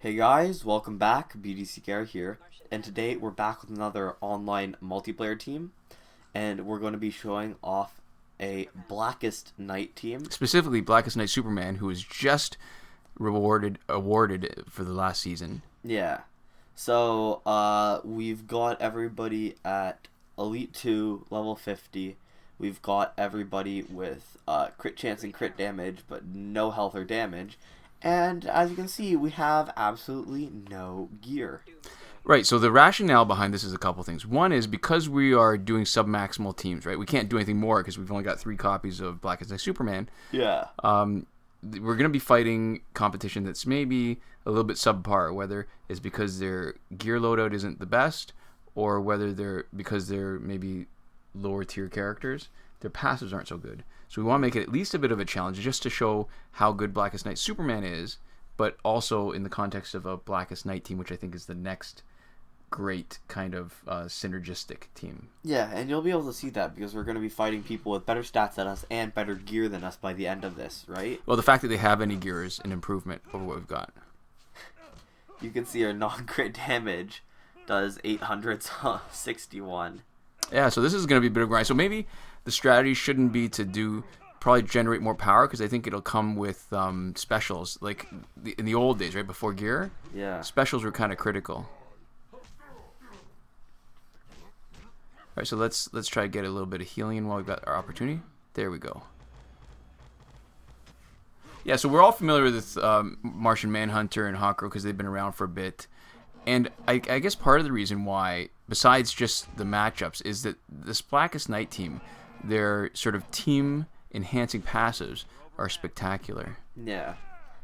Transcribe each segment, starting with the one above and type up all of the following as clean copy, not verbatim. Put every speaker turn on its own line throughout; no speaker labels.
Hey guys, welcome back. BDC Gare here, and today we're back with another online multiplayer team, and we're going to be showing off a Blackest Night team.
Specifically, Blackest Night Superman, who was just awarded for the last season.
Yeah. So, we've got everybody at Elite 2, level 50. We've got everybody with crit chance and crit damage, but no health or damage. And as you can see, we have absolutely no gear.
Right, so the rationale behind this is a couple things. One is because we are doing sub-maximal teams, right? We can't do anything more because we've only got 3 copies of Blackest Night Superman.
Yeah.
We're going to be fighting competition that's maybe a little bit subpar, whether it's because their gear loadout isn't the best, or whether because they're maybe lower tier characters, their passives aren't so good. So we want to make it at least a bit of a challenge just to show how good Blackest Night Superman is, but also in the context of a Blackest Night team, which I think is the next great kind of synergistic team.
Yeah, and you'll be able to see that because we're going to be fighting people with better stats than us and better gear than us by the end of this, right?
Well, the fact that they have any gear is an improvement over what we've got.
You can see our non-crit damage does 861.
Yeah, so this is going to be a bit of a grind. So maybe the strategy shouldn't be to probably generate more power, because I think it'll come with specials. Like in the old days, right, before gear,
Yeah.
specials were kind of critical. All right, so let's try to get a little bit of healing in while we've got our opportunity. There we go. Yeah, so we're all familiar with Martian Manhunter and Hawkgirl because they've been around for a bit. And I guess part of the reason why, besides just the matchups, is that this Blackest Night team, their sort of team-enhancing passives are spectacular.
Yeah.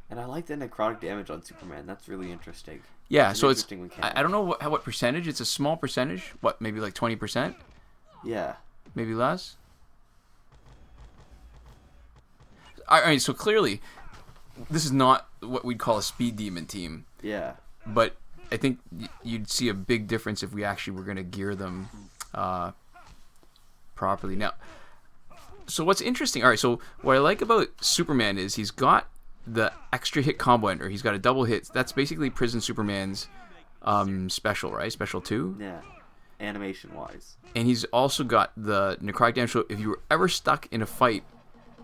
And I like the necrotic damage on Superman. That's really interesting.
Yeah, so it's...
interesting mechanic.
I don't know what percentage. It's a small percentage. What, maybe like 20%?
Yeah.
Maybe less? All right, so clearly, this is not what we'd call a speed demon team.
Yeah.
But I think you'd see a big difference if we actually were going to gear them properly. Now, so what's interesting, all right, so what I like about Superman is he's got the extra hit combo ender. He's got a double hit. That's basically Prison Superman's special, right? Special 2.
Yeah. Animation-wise.
And he's also got the necrotic damage. So if you were ever stuck in a fight,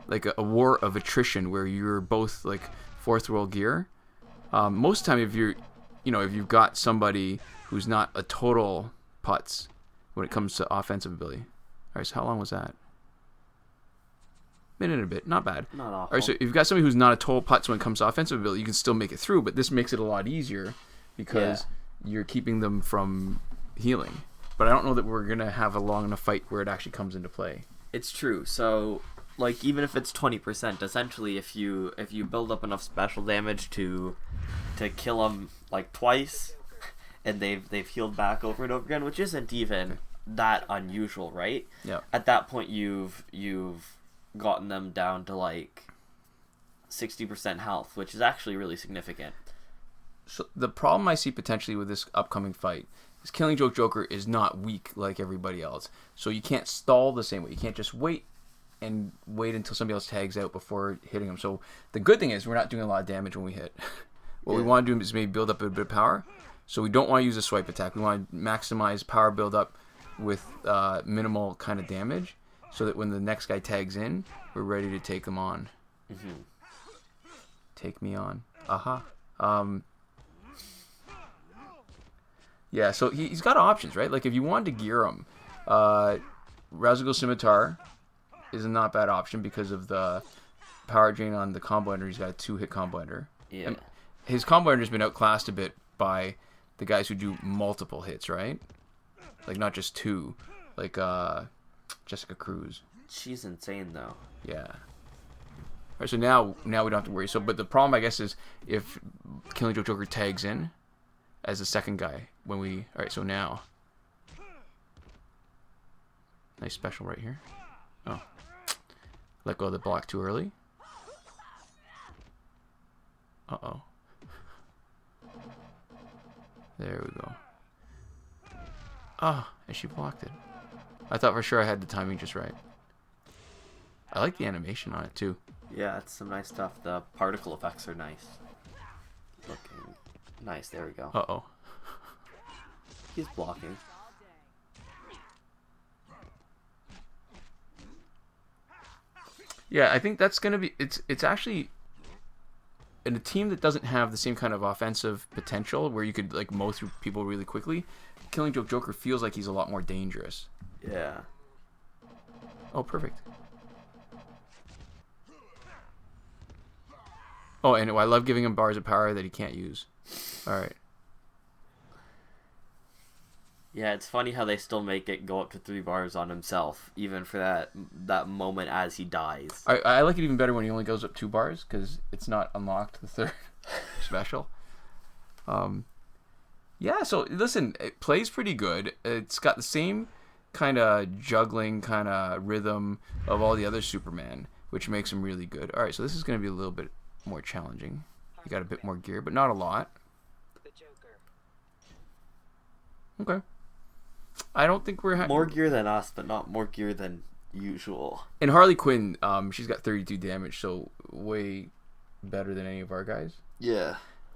like a war of attrition where you're both like fourth world gear, most of the time if you've got somebody who's not a total putz when it comes to offensive ability. All right, so how long was that? Minute and a bit, not bad.
Not awful.
All right, so if you've got somebody who's not a total putz when it comes to offensive ability, you can still make it through, but this makes it a lot easier because you're keeping them from healing. But I don't know that we're going to have a long enough fight where it actually comes into play.
It's true. So, like, even if it's 20%, essentially, if you build up enough special damage to kill them like twice, and they've healed back over and over again, which isn't even that unusual, right?
Yeah.
At that point, you've gotten them down to like 60% health, which is actually really significant.
So the problem I see potentially with this upcoming fight is Killing Joke Joker is not weak like everybody else. So you can't stall the same way. You can't just wait until somebody else tags out before hitting him. So the good thing is we're not doing a lot of damage when we hit. What we want to do is maybe build up a bit of power. So we don't want to use a swipe attack. We want to maximize power build up with minimal kind of damage, so that when the next guy tags in, we're ready to take them on.
Mm-hmm.
Take me on. Aha. Yeah, so he's got options, right? Like if you wanted to gear him, Razagul Scimitar is a not bad option because of the power drain on the combo ender. He's got a 2-hit combo ender.
Yeah.
And his combo ender's been outclassed a bit by the guys who do multiple hits, right? Like not just 2, like Jessica Cruz.
She's insane though.
Yeah. All right, so now we don't have to worry. So, but the problem I guess is if Killing Joke Joker tags in as the second guy when we. All right, so now. Nice special right here. Oh. Let go of the block too early. Uh-oh. There we go. Ah, and she blocked it. I thought for sure I had the timing just right. I like the animation on it too.
Yeah, it's some nice stuff. The particle effects are nice looking. Nice, there we go.
Uh-oh.
He's blocking.
Yeah, I think that's gonna be. It's actually in a team that doesn't have the same kind of offensive potential where you could like mow through people really quickly. Killing Joke Joker feels like he's a lot more dangerous.
Yeah.
Oh, perfect. Oh, and I love giving him bars of power that he can't use. All right.
Yeah, it's funny how they still make it go up to 3 bars on himself, even for that moment as he dies.
I like it even better when he only goes up 2 bars because it's not unlocked the third special. Yeah, so listen, it plays pretty good. It's got the same kind of juggling kind of rhythm of all the other Superman, which makes him really good. All right, so this is going to be a little bit more challenging. You got a bit more gear, but not a lot. Okay. I don't think we're
more gear than us, but not more gear than usual.
And Harley Quinn, she's got 32 damage, so way better than any of our guys.
Yeah.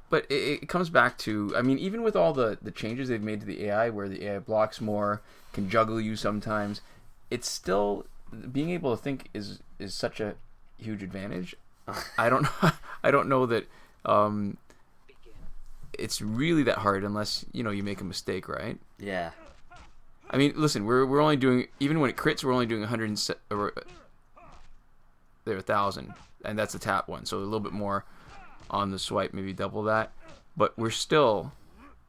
But it comes back to, I mean, even with all the changes they've made to the AI, where the AI blocks more, can juggle you sometimes, it's still, being able to think is such a huge advantage. I don't know that it's really that hard unless, you make a mistake, right?
Yeah.
I mean, listen, we're only doing, even when it crits, we're only doing 1,000, and that's the tap one, so a little bit more on the swipe, maybe double that, but we're still,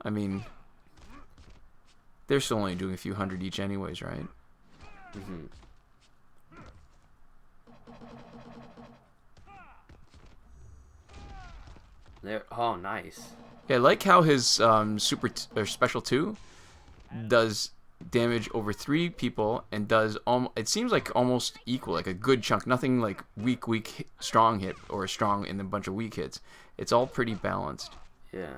I mean, they're still only doing a few hundred each anyways, right?
Mm-hmm. There. Oh, nice.
Yeah, I like how his special 2 does damage over 3 people and does it seems like almost equal, like a good chunk, nothing like weak strong hit or strong and a bunch of weak hits. It's all pretty balanced.
Yeah.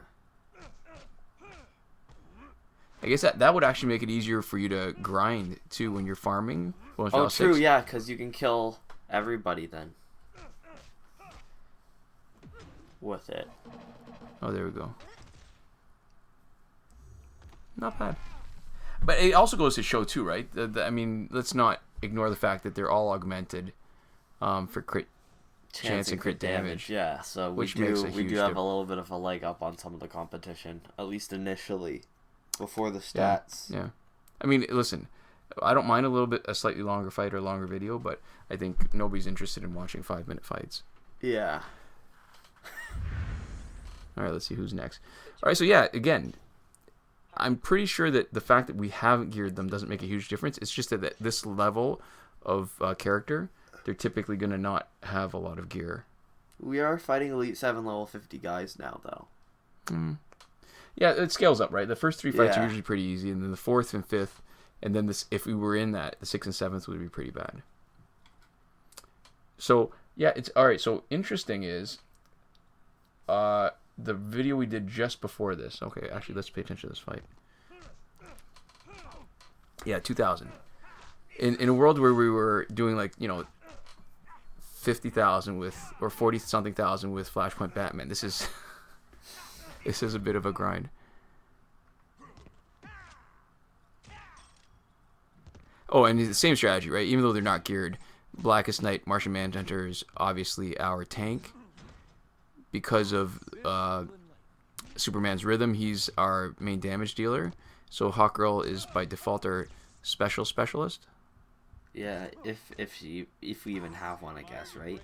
I guess that would actually make it easier for you to grind too when you're farming.
Oh, true, yeah, because you can kill everybody then with it.
Oh, there we go. Not bad. But it also goes to show too, right? I mean, let's not ignore the fact that they're all augmented for crit chance and crit damage.
Yeah, so we do have a little bit of a leg up on some of the competition, at least initially, before the stats.
Yeah. I mean, listen, I don't mind a slightly longer fight or a longer video, but I think nobody's interested in watching 5-minute fights.
Yeah.
All right, let's see who's next. All right, so yeah, again, I'm pretty sure that the fact that we haven't geared them doesn't make a huge difference. It's just that at this level of character, they're typically going to not have a lot of gear.
We are fighting Elite 7 level 50 guys now, though.
Yeah, it scales up, right? The first 3 fights are usually pretty easy, and then the 4th and 5th, and then if we were in that, the 6th and 7th would be pretty bad. So, yeah, it's all right. So, interesting is the video we did just before this. Okay, actually, let's pay attention to this fight. Yeah, 2000. In a world where we were doing 50,000 with, or 40-something thousand with Flashpoint Batman, this is a bit of a grind. Oh, and the same strategy, right? Even though they're not geared, Blackest Night, Martian Manhunter is obviously our tank. Because of Superman's rhythm, he's our main damage dealer. So Hawkgirl is by default our specialist.
Yeah, if we even have one, I guess, right?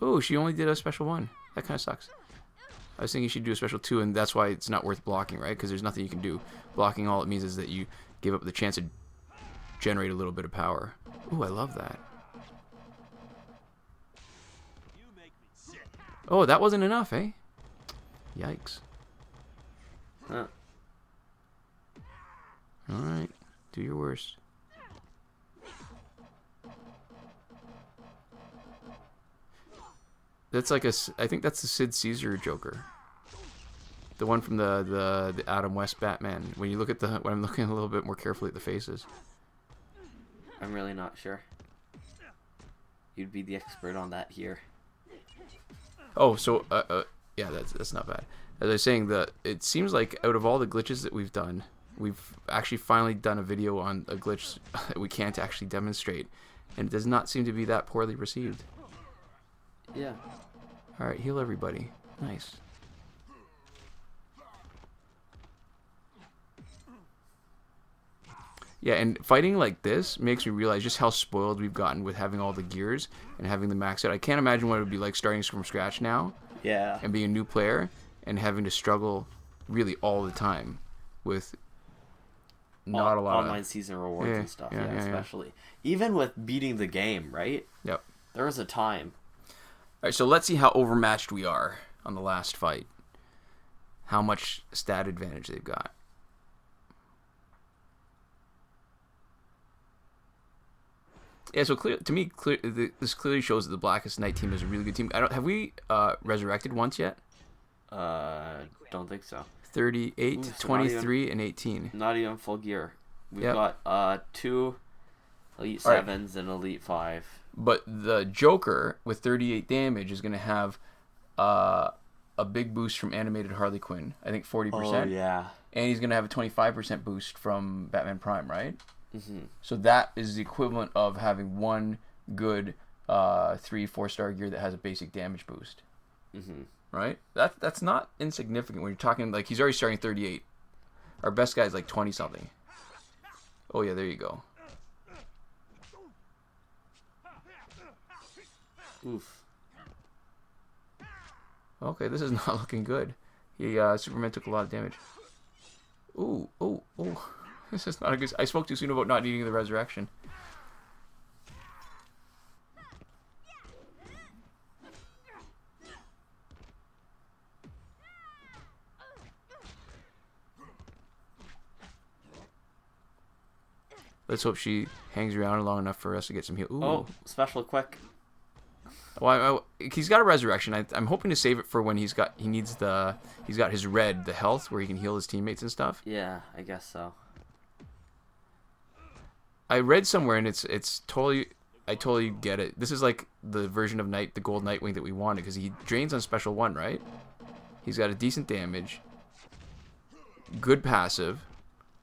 Oh, she only did a special 1. That kind of sucks. I was thinking she'd do a special 2, and that's why it's not worth blocking, right? Because there's nothing you can do. Blocking, all it means is that you give up the chance to generate a little bit of power. Ooh, I love that. Oh, that wasn't enough, eh? Yikes.
Huh.
Alright, do your worst. That's like I think that's the Sid Caesar Joker. The one from the Adam West Batman. When you look at when I'm looking a little bit more carefully at the faces.
I'm really not sure. You'd be the expert on that here.
Oh, so yeah, that's not bad. As I was saying, it seems like out of all the glitches that we've done, we've actually finally done a video on a glitch that we can't actually demonstrate, and it does not seem to be that poorly received.
Yeah.
All right, heal everybody. Nice. Yeah, and fighting like this makes me realize just how spoiled we've gotten with having all the gears and having the max out. I can't imagine what it would be like starting from scratch now.
Yeah.
And being a new player and having to struggle really all the time with not a lot
online
of
season rewards and stuff.
Yeah,
Especially even with beating the game, right?
Yep.
There was a time.
All right, so let's see how overmatched we are on the last fight. How much stat advantage they've got. Yeah, so to me, this clearly shows that the Blackest Night team is a really good team. Have we resurrected once yet?
Don't think so.
38,
so
23, and 18.
Not even full gear. We've
Yep.
got 2 Elite
All right.
7s and Elite 5.
But the Joker with 38 damage is going to have a big boost from animated Harley Quinn. I think 40%.
Oh, yeah.
And he's going to have a 25% boost from Batman Prime, right?
Mm-hmm.
So that is the equivalent of having one good 3-4-star gear that has a basic damage boost.
Mm-hmm.
Right? That's not insignificant when you're talking, like, he's already starting 38. Our best guy is like 20-something. Oh, yeah, there you go.
Oof.
Okay, this is not looking good. He Superman took a lot of damage. Ooh. This is not a good... I spoke too soon about not needing the resurrection. Let's hope she hangs around long enough for us to get some heal. Ooh.
Oh, special quick.
Well, he's got a resurrection. I'm hoping to save it for when he's got his red, the health, where he can heal his teammates and stuff.
Yeah, I guess so.
I read somewhere, and it's totally, I totally get it. This is like the version of the gold Nightwing that we wanted, because he drains on special 1, right? He's got a decent damage, good passive.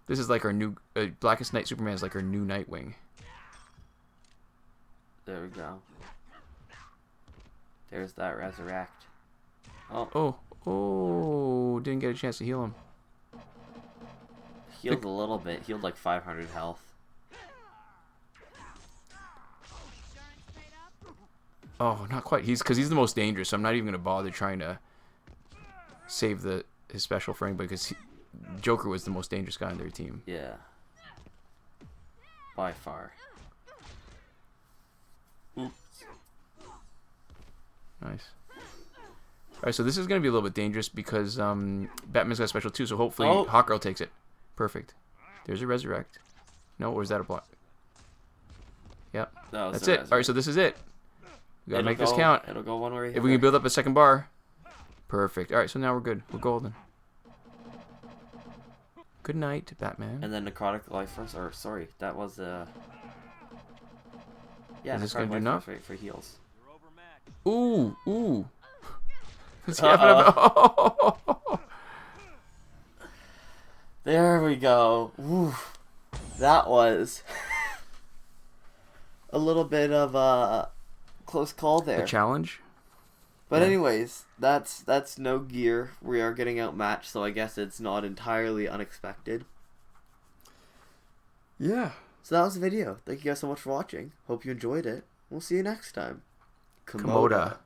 This is like our new Blackest Night Superman is like our new Nightwing.
There we go. There's that resurrect.
Oh! Didn't get a chance to heal him.
Healed a little bit. Healed like 500 health.
Oh, not quite. Because he's the most dangerous, so I'm not even gonna bother trying to save his special for anybody, because Joker was the most dangerous guy on their team.
Yeah. By far. Oops.
Nice. Alright, so this is going to be a little bit dangerous because Batman's got special too, so hopefully Hawkgirl takes it. Perfect. There's a resurrect. No, or is that a block? Yep.
No,
that's it. Alright, so this is it. We gotta make this count.
It'll go one way.
If we can build up a second bar. Perfect. Alright, so now we're good. We're golden. Good night, Batman.
And then necrotic life force, or sorry, that was yeah,
is this gonna do enough
for heals?
Ooh.
There we go. Woo. That was a little bit of a close call there.
A challenge.
But anyways, that's no gear. We are getting outmatched, so I guess it's not entirely unexpected.
Yeah.
So that was the video. Thank you guys so much for watching. Hope you enjoyed it. We'll see you next time.
Komoda.